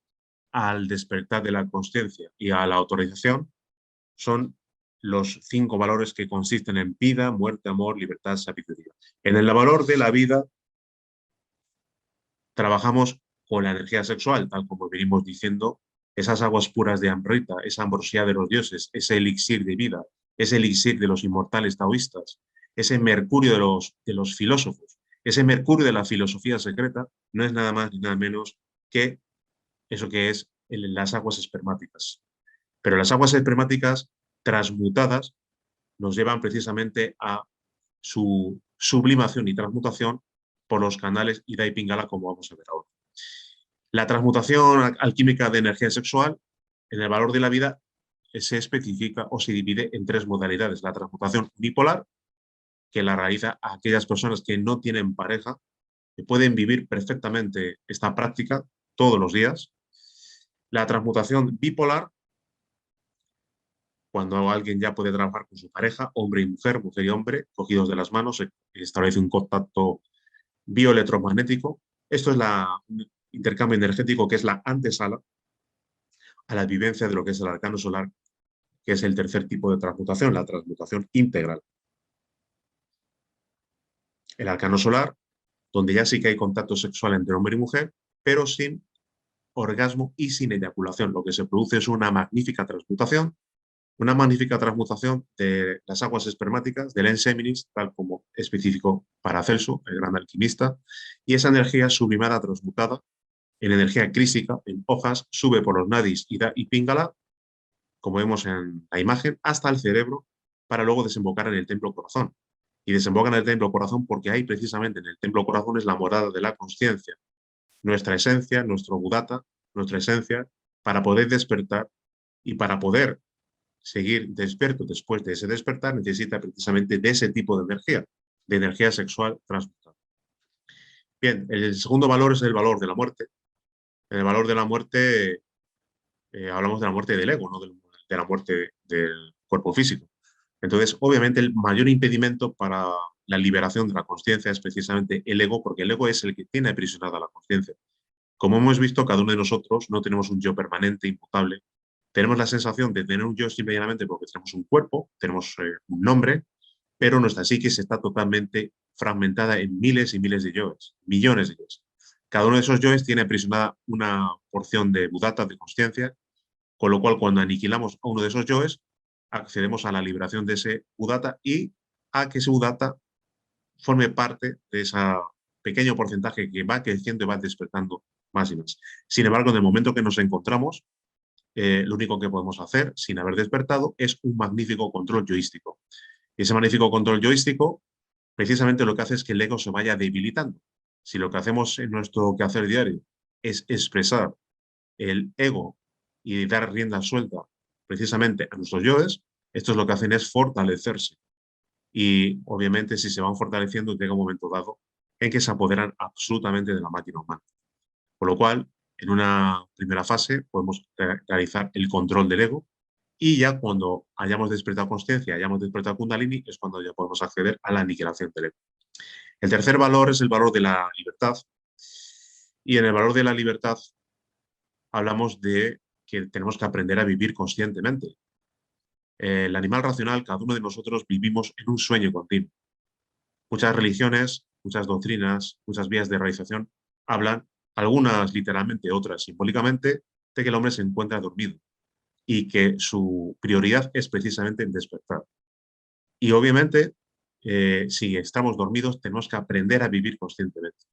A: al despertar de la consciencia y a la autorización son los 5 valores que consisten en vida, muerte, amor, libertad, sabiduría. En el valor de la vida trabajamos con la energía sexual, tal como venimos diciendo, esas aguas puras de Amrita, esa ambrosía de los dioses, ese elixir de vida, ese elixir de los inmortales taoístas, ese mercurio de los filósofos, ese mercurio de la filosofía secreta, no es nada más ni nada menos que eso que es las aguas espermáticas. Pero las aguas espermáticas transmutadas nos llevan precisamente a su sublimación y transmutación por los canales Ida y Pingala, como vamos a ver ahora. La transmutación alquímica de energía sexual en el valor de la vida se especifica o se divide en 3 modalidades. La transmutación unipolar, que la realiza a aquellas personas que no tienen pareja, que pueden vivir perfectamente esta práctica todos los días. La transmutación bipolar, cuando alguien ya puede trabajar con su pareja, hombre y mujer y hombre, cogidos de las manos, se establece un contacto bioelectromagnético. Esto es el intercambio energético, que es la antesala a la vivencia de lo que es el arcano solar, que es el tercer tipo de transmutación, la transmutación integral. El arcano solar, donde ya sí que hay contacto sexual entre hombre y mujer, pero sin orgasmo y sin eyaculación. Lo que se produce es una magnífica transmutación Una magnífica transmutación de las aguas espermáticas del enseminis, tal como específico Paracelso, el gran alquimista, y esa energía sublimada, transmutada en energía crística, en hojas, sube por los nadis y píngala, como vemos en la imagen, hasta el cerebro, para luego desembocar en el templo corazón. Y desemboca en el templo corazón porque ahí precisamente en el templo corazón es la morada de la consciencia, nuestra esencia, nuestro budata, nuestra esencia, para poder despertar y para poder seguir despierto después de ese despertar, necesita precisamente de ese tipo de energía sexual transmutada. Bien, el segundo valor es el valor de la muerte. En el valor de la muerte hablamos de la muerte del ego, no de la muerte del cuerpo físico. Entonces, obviamente, el mayor impedimento para la liberación de la conciencia es precisamente el ego, porque el ego es el que tiene aprisionada la conciencia. Como hemos visto, cada uno de nosotros no tenemos un yo permanente, imputable. Tenemos la sensación de tener un yo simplemente porque tenemos un cuerpo, tenemos un nombre, pero nuestra psique está totalmente fragmentada en miles y miles de yoes, millones de yoes. Cada uno de esos yoes tiene aprisionada una porción de budata, de conciencia, con lo cual cuando aniquilamos a uno de esos yoes, accedemos a la liberación de ese budata y a que ese budata forme parte de ese pequeño porcentaje que va creciendo y va despertando más y más. Sin embargo, en el momento que nos encontramos, lo único que podemos hacer sin haber despertado es un magnífico control yoístico. Y ese magnífico control yoístico precisamente lo que hace es que el ego se vaya debilitando. Si lo que hacemos en nuestro quehacer diario es expresar el ego y dar rienda suelta precisamente a nuestros yoes, esto es lo que hacen es fortalecerse. Y obviamente si se van fortaleciendo llega un momento dado en que se apoderan absolutamente de la máquina humana. Con lo cual, en una primera fase podemos realizar el control del ego y ya cuando hayamos despertado conciencia, hayamos despertado Kundalini, es cuando ya podemos acceder a la aniquilación del ego. El tercer valor es el valor de la libertad. Y en el valor de la libertad hablamos de que tenemos que aprender a vivir conscientemente. El animal racional, cada uno de nosotros vivimos en un sueño continuo. Muchas religiones, muchas doctrinas, muchas vías de realización hablan, algunas literalmente, otras simbólicamente, de que el hombre se encuentra dormido y que su prioridad es precisamente el despertar. Y obviamente, si estamos dormidos, tenemos que aprender a vivir conscientemente.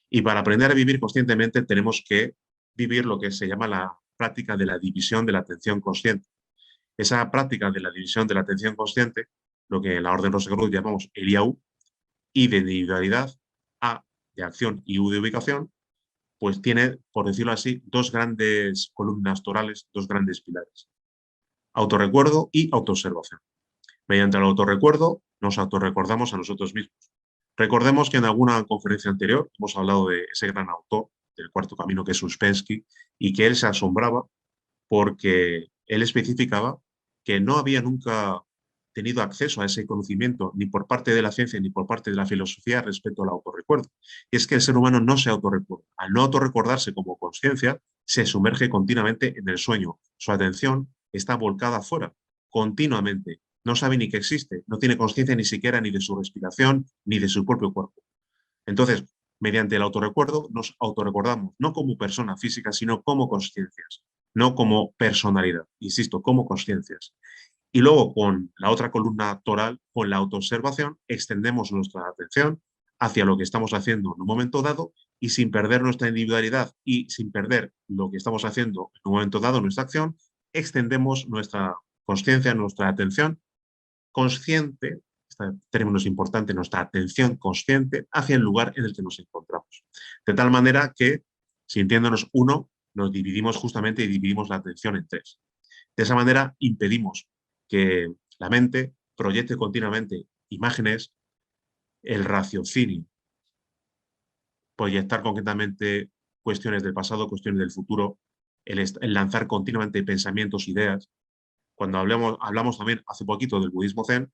A: Y para aprender a vivir conscientemente tenemos que vivir lo que se llama la práctica de la división de la atención consciente. Esa práctica de la división de la atención consciente, lo que en la Orden Rosacruz llamamos el IAU, I de individualidad, A de acción y U de ubicación, pues tiene, por decirlo así, dos grandes columnas torales, dos grandes pilares. Autorrecuerdo y autoobservación. Mediante el autorrecuerdo nos autorrecordamos a nosotros mismos. Recordemos que en alguna conferencia anterior hemos hablado de ese gran autor del Cuarto Camino, que es Uspensky, y que él se asombraba porque él especificaba que no había nunca tenido acceso a ese conocimiento ni por parte de la ciencia ni por parte de la filosofía respecto al autorrecuerdo. Y es que el ser humano no se autorrecuerda. Al no autorrecordarse como conciencia, se sumerge continuamente en el sueño. Su atención está volcada afuera, continuamente. No sabe ni que existe, no tiene conciencia ni siquiera ni de su respiración ni de su propio cuerpo. Entonces, mediante el autorrecuerdo nos autorrecordamos, no como persona física, sino como conciencias, no como personalidad, insisto, como conciencias. Y luego con la otra columna toral, con la autoobservación, extendemos nuestra atención hacia lo que estamos haciendo en un momento dado y sin perder nuestra individualidad y sin perder lo que estamos haciendo en un momento dado, nuestra acción, extendemos nuestra conciencia, nuestra atención consciente, este término es importante, nuestra atención consciente hacia el lugar en el que nos encontramos. De tal manera que, sintiéndonos uno, nos dividimos justamente y dividimos la atención en tres. De esa manera impedimos que la mente proyecte continuamente imágenes, el raciocinio, proyectar concretamente cuestiones del pasado, cuestiones del futuro, el lanzar continuamente pensamientos, ideas. Cuando hablamos también hace poquito del budismo zen,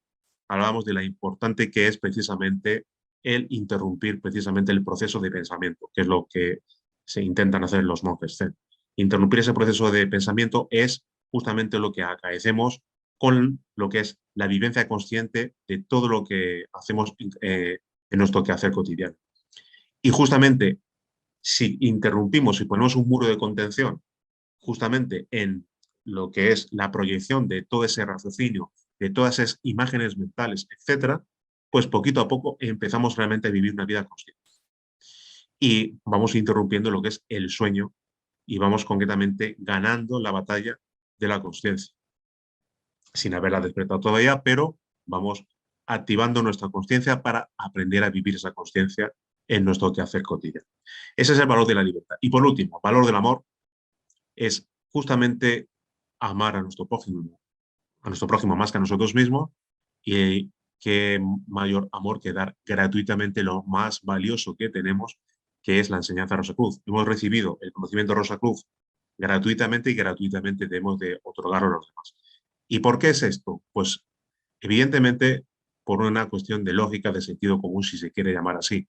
A: hablábamos de la importante que es precisamente el interrumpir precisamente el proceso de pensamiento, que es lo que se intentan hacer los monjes zen. Interrumpir ese proceso de pensamiento es justamente lo que acaecemos con lo que es la vivencia consciente de todo lo que hacemos en nuestro quehacer cotidiano. Y justamente si interrumpimos y ponemos un muro de contención justamente en lo que es la proyección de todo ese raciocinio, de todas esas imágenes mentales, etcétera, pues poquito a poco empezamos realmente a vivir una vida consciente. Y vamos interrumpiendo lo que es el sueño y vamos concretamente ganando la batalla de la consciencia, sin haberla despertado todavía, pero vamos activando nuestra consciencia para aprender a vivir esa consciencia en nuestro quehacer cotidiano. Ese es el valor de la libertad. Y por último, el valor del amor es justamente amar a nuestro prójimo más que a nosotros mismos, y qué mayor amor que dar gratuitamente lo más valioso que tenemos, que es la enseñanza de Rosacruz. Hemos recibido el conocimiento de Rosacruz gratuitamente y gratuitamente debemos de otorgarlo a los demás. ¿Y por qué es esto? Pues evidentemente por una cuestión de lógica, de sentido común, si se quiere llamar así.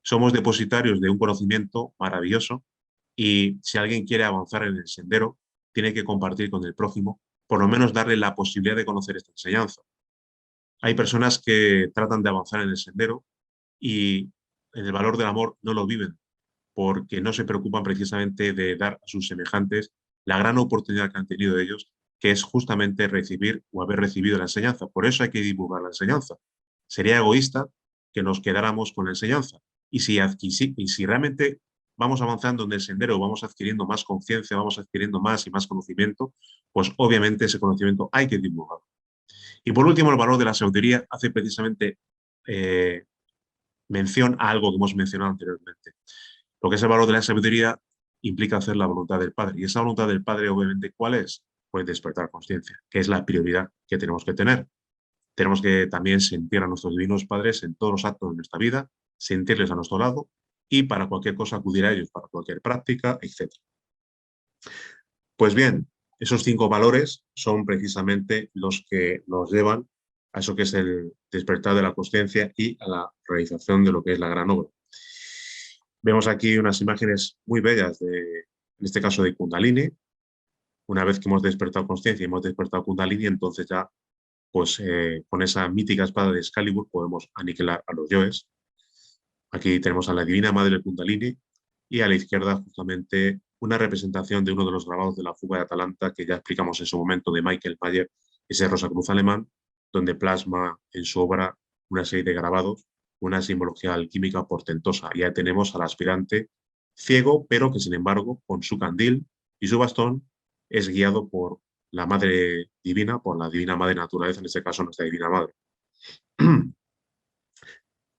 A: Somos depositarios de un conocimiento maravilloso y si alguien quiere avanzar en el sendero, tiene que compartir con el prójimo, por lo menos darle la posibilidad de conocer esta enseñanza. Hay personas que tratan de avanzar en el sendero y en el valor del amor no lo viven, porque no se preocupan precisamente de dar a sus semejantes la gran oportunidad que han tenido ellos, que es justamente recibir o haber recibido la enseñanza. Por eso hay que divulgar la enseñanza. Sería egoísta que nos quedáramos con la enseñanza. Y si realmente vamos avanzando en el sendero, vamos adquiriendo más conciencia, vamos adquiriendo más y más conocimiento, pues obviamente ese conocimiento hay que divulgarlo. Y por último, el valor de la sabiduría hace precisamente mención a algo que hemos mencionado anteriormente. Lo que es el valor de la sabiduría implica hacer la voluntad del Padre. Y esa voluntad del Padre, obviamente, ¿cuál es? Pues despertar conciencia, que es la prioridad que tenemos que tener. Tenemos que también sentir a nuestros divinos padres en todos los actos de nuestra vida, sentirles a nuestro lado y para cualquier cosa acudir a ellos, para cualquier práctica, etc. Pues bien, esos 5 valores son precisamente los que nos llevan a eso que es el despertar de la conciencia y a la realización de lo que es la gran obra. Vemos aquí unas imágenes muy bellas, en este caso de Kundalini. Una vez que hemos despertado conciencia y hemos despertado Kundalini, entonces ya pues con esa mítica espada de Excalibur podemos aniquilar a los yoes. Aquí tenemos a la Divina Madre Kundalini y a la izquierda justamente una representación de uno de los grabados de la fuga de Atalanta que ya explicamos en su momento de Michael Mayer, ese Rosacruz alemán, donde plasma en su obra una serie de grabados, una simbología alquímica portentosa. Ya tenemos al aspirante ciego, pero que sin embargo con su candil y su bastón es guiado por la Madre Divina, por la Divina Madre Naturaleza, en este caso nuestra Divina Madre.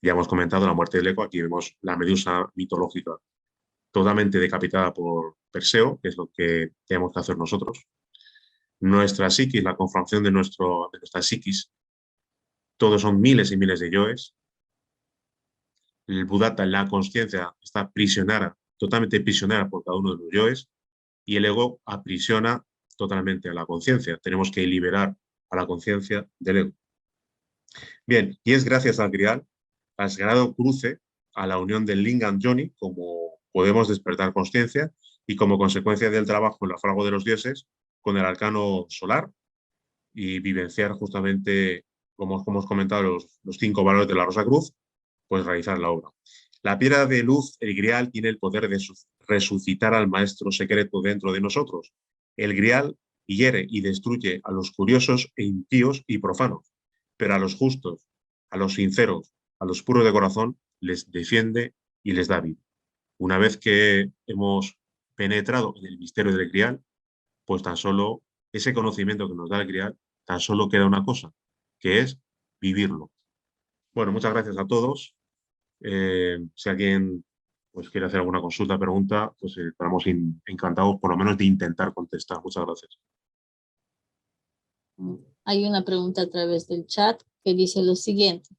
A: Ya hemos comentado la muerte del Eco, aquí vemos la medusa mitológica totalmente decapitada por Perseo, que es lo que tenemos que hacer nosotros. Nuestra psiquis, la confracción de nuestra psiquis, todos son miles y miles de yoes. El Buddhata, la conciencia, está prisionera, totalmente prisionera por cada uno de los yoes, y el ego aprisiona totalmente a la conciencia. Tenemos que liberar a la conciencia del ego. Bien, y es gracias al Grial, al sagrado cruce, a la unión del Lingam Yoni, como podemos despertar conciencia y como consecuencia del trabajo en la fragua de los dioses con el arcano solar y vivenciar justamente, como hemos comentado, los 5 valores de la Rosa Cruz, pues realizar la obra. La piedra de luz, el Grial, tiene el poder de resucitar al maestro secreto dentro de nosotros. El Grial hiere y destruye a los curiosos e impíos y profanos, pero a los justos, a los sinceros, a los puros de corazón, les defiende y les da vida. Una vez que hemos penetrado en el misterio del Grial, pues tan solo ese conocimiento que nos da el Grial, tan solo queda una cosa, que es vivirlo. Bueno, muchas gracias a todos. Si alguien pues, quiere hacer alguna consulta, pregunta, pues estaremos encantados por lo menos de intentar contestar. Muchas gracias.
B: Hay una pregunta a través del chat que dice lo siguiente.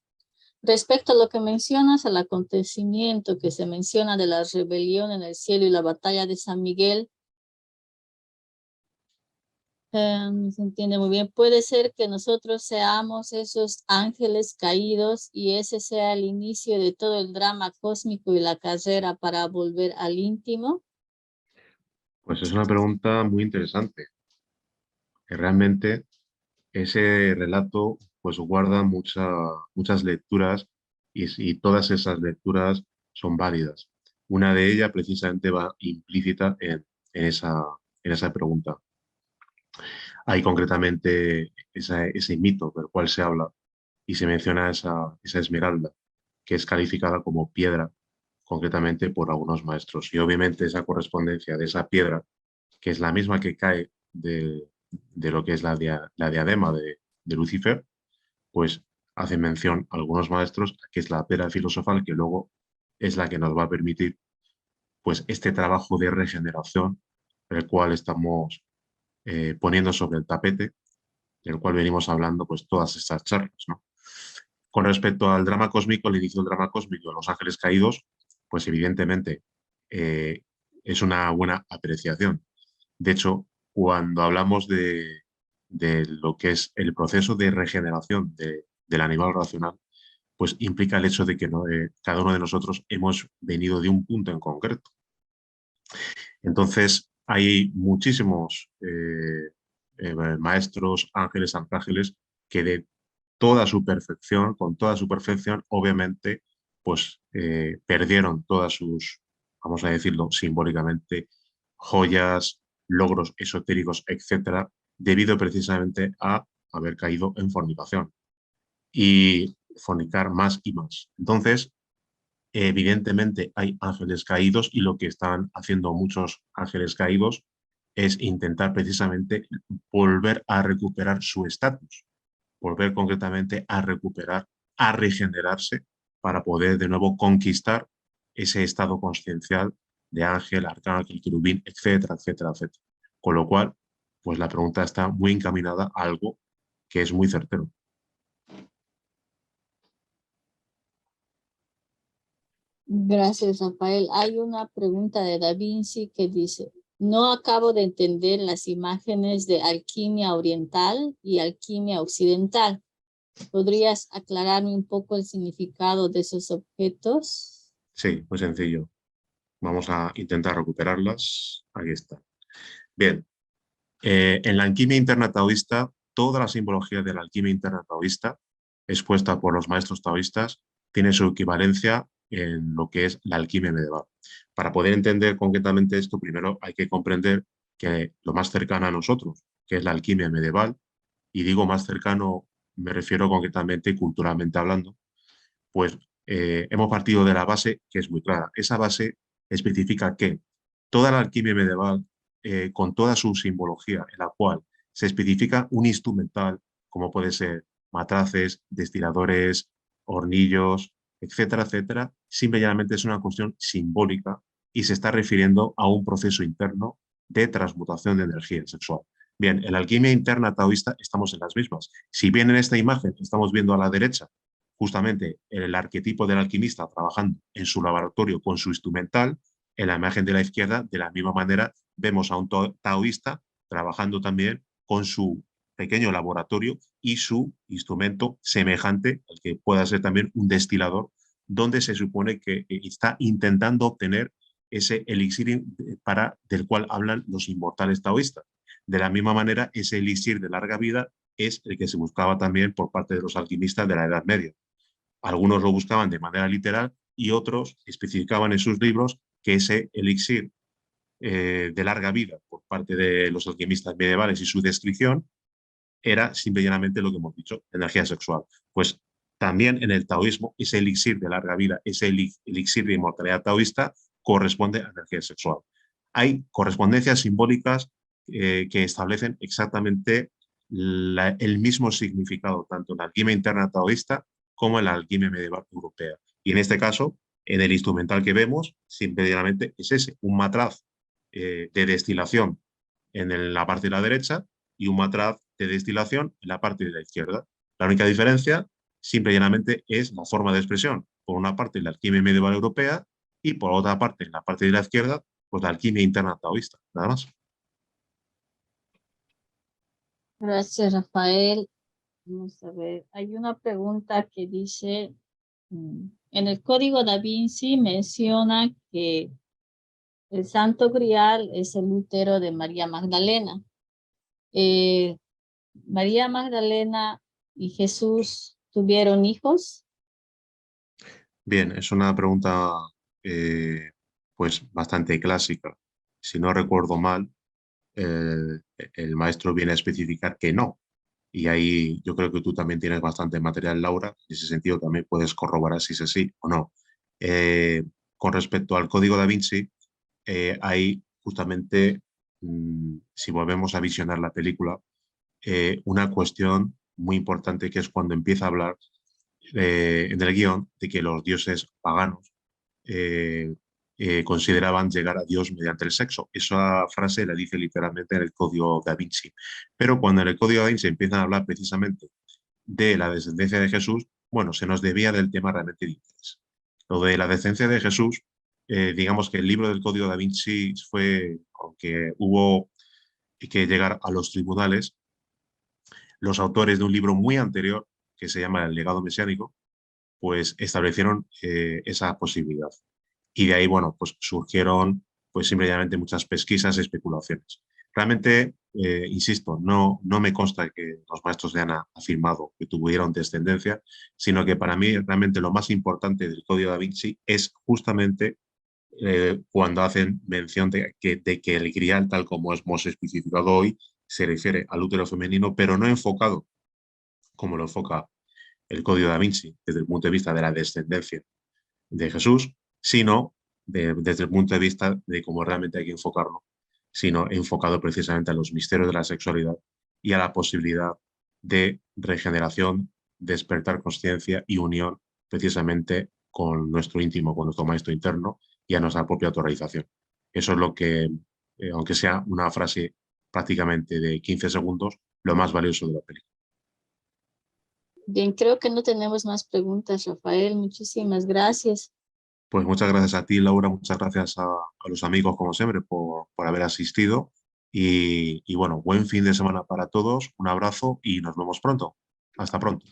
B: Respecto a lo que mencionas, al acontecimiento que se menciona de la rebelión en el cielo y la batalla de San Miguel, no se entiende muy bien. Puede ser que nosotros seamos esos ángeles caídos y ese sea el inicio de todo el drama cósmico y la carrera para volver al íntimo.
A: Pues es una pregunta muy interesante. Que realmente ese relato pues guarda muchas lecturas y todas esas lecturas son válidas. Una de ellas precisamente va implícita en esa pregunta. Hay concretamente ese mito del cual se habla y se menciona esa esmeralda, que es calificada como piedra concretamente por algunos maestros. Y obviamente esa correspondencia de esa piedra, que es la misma que cae de lo que es la diadema de Lucifer, pues hacen mención algunos maestros a que es la piedra filosofal que luego es la que nos va a permitir pues este trabajo de regeneración, el cual estamos poniendo sobre el tapete, del cual venimos hablando pues todas estas charlas, ¿no? Con respecto al drama cósmico, el inicio del drama cósmico de Los Ángeles Caídos, pues evidentemente eh, es una buena apreciación. De hecho, cuando hablamos de lo que es el proceso de regeneración del animal racional, pues implica el hecho de que ¿no? Cada uno de nosotros hemos venido de un punto en concreto. Entonces, hay muchísimos maestros, ángeles, arcángeles, que de toda su perfección, con toda su perfección, obviamente, pues perdieron todas sus, vamos a decirlo simbólicamente, joyas, logros esotéricos, etcétera, debido precisamente a haber caído en fornicación y fornicar más y más. Entonces, evidentemente hay ángeles caídos y lo que están haciendo muchos ángeles caídos es intentar precisamente volver a recuperar su estatus, volver concretamente a recuperar, a regenerarse para poder de nuevo conquistar ese estado consciencial de ángel, arcángel, querubín, etcétera, etcétera, etcétera. Con lo cual, pues la pregunta está muy encaminada a algo que es muy certero.
B: Gracias, Rafael. Hay una pregunta de Da Vinci que dice, no acabo de entender las imágenes de alquimia oriental y alquimia occidental. ¿Podrías aclararme un poco el significado de esos objetos?
A: Sí, muy sencillo. Vamos a intentar recuperarlas. Aquí está. Bien, en la alquimia interna taoísta, toda la simbología de la alquimia interna taoísta, expuesta por los maestros taoístas, tiene su equivalencia en lo que es la alquimia medieval. Para poder entender concretamente esto, primero hay que comprender que lo más cercano a nosotros, que es la alquimia medieval, y digo más cercano, me refiero concretamente culturalmente hablando, pues hemos partido de la base que es muy clara. Esa base especifica que toda la alquimia medieval, con toda su simbología, en la cual se especifica un instrumental, como puede ser matraces, destiladores, hornillos, etcétera, etcétera, simplemente es una cuestión simbólica y se está refiriendo a un proceso interno de transmutación de energía sexual. Bien, en la alquimia interna taoísta estamos en las mismas. Si bien en esta imagen estamos viendo a la derecha justamente el arquetipo del alquimista trabajando en su laboratorio con su instrumental, en la imagen de la izquierda, de la misma manera, vemos a un taoísta trabajando también con su pequeño laboratorio y su instrumento semejante al que pueda ser también un destilador, donde se supone que está intentando obtener ese elixir del cual hablan los inmortales taoístas. De la misma manera, ese elixir de larga vida es el que se buscaba también por parte de los alquimistas de la Edad Media. Algunos lo buscaban de manera literal y otros especificaban en sus libros que ese elixir de larga vida por parte de los alquimistas medievales y su descripción era simplemente lo que hemos dicho, energía sexual. Pues también en el taoísmo, ese elixir de larga vida, ese elixir de inmortalidad taoísta, corresponde a energía sexual. Hay correspondencias simbólicas que establecen exactamente el mismo significado, tanto en la alquimia interna taoísta como en la alquimia medieval europea. Y en este caso, en el instrumental que vemos, simplemente es ese, un matraz de destilación en la parte de la derecha y un matraz de destilación en la parte de la izquierda. La única diferencia, simple y llanamente, es la forma de expresión. Por una parte, la alquimia medieval europea y por otra parte, en la parte de la izquierda, pues la alquimia interna taoísta. Nada más.
B: Gracias, Rafael. Vamos a ver, hay una pregunta que dice, en el Código Da Vinci menciona que el Santo Grial es el útero de María Magdalena. ¿María Magdalena y Jesús tuvieron hijos?
A: Bien, es una pregunta pues bastante clásica. Si no recuerdo mal, el maestro viene a especificar que no. Y ahí yo creo que tú también tienes bastante material, Laura. En ese sentido también puedes corroborar si es así o no. Eh, con respecto al código da Vinci, hay justamente, si volvemos a visionar la película, una cuestión muy importante que es cuando empieza a hablar en el guión de que los dioses paganos eh, consideraban llegar a Dios mediante el sexo. Esa frase la dice literalmente en el Código da Vinci. Pero cuando en el Código da Vinci empiezan a hablar precisamente de la descendencia de Jesús, bueno, se nos desvía del tema realmente de interés. Lo de la descendencia de Jesús, digamos que el libro del Código da Vinci fue, aunque hubo que llegar a los tribunales, los autores de un libro muy anterior, que se llama El legado mesiánico, pues establecieron esa posibilidad. Y de ahí, bueno, pues surgieron pues simplemente muchas pesquisas y especulaciones. Realmente, insisto, no me consta que los maestros hayan afirmado que tuvieron descendencia, sino que para mí realmente lo más importante del Código da Vinci es justamente cuando hacen mención de que el grial, tal como hemos especificado hoy, se refiere al útero femenino, pero no enfocado como lo enfoca el Código da Vinci desde el punto de vista de la descendencia de Jesús, sino desde el punto de vista de cómo realmente hay que enfocarlo, sino enfocado precisamente a los misterios de la sexualidad y a la posibilidad de regeneración, despertar conciencia y unión precisamente con nuestro íntimo, con nuestro maestro interno y a nuestra propia autorrealización. Eso es lo que, aunque sea una frase prácticamente de 15 segundos, lo más valioso de la película.
B: Bien, creo que no tenemos más preguntas, Rafael. Muchísimas gracias.
A: Pues muchas gracias a ti, Laura, muchas gracias a los amigos, como siempre, por haber asistido. Y bueno, buen fin de semana para todos, un abrazo y nos vemos pronto. Hasta pronto.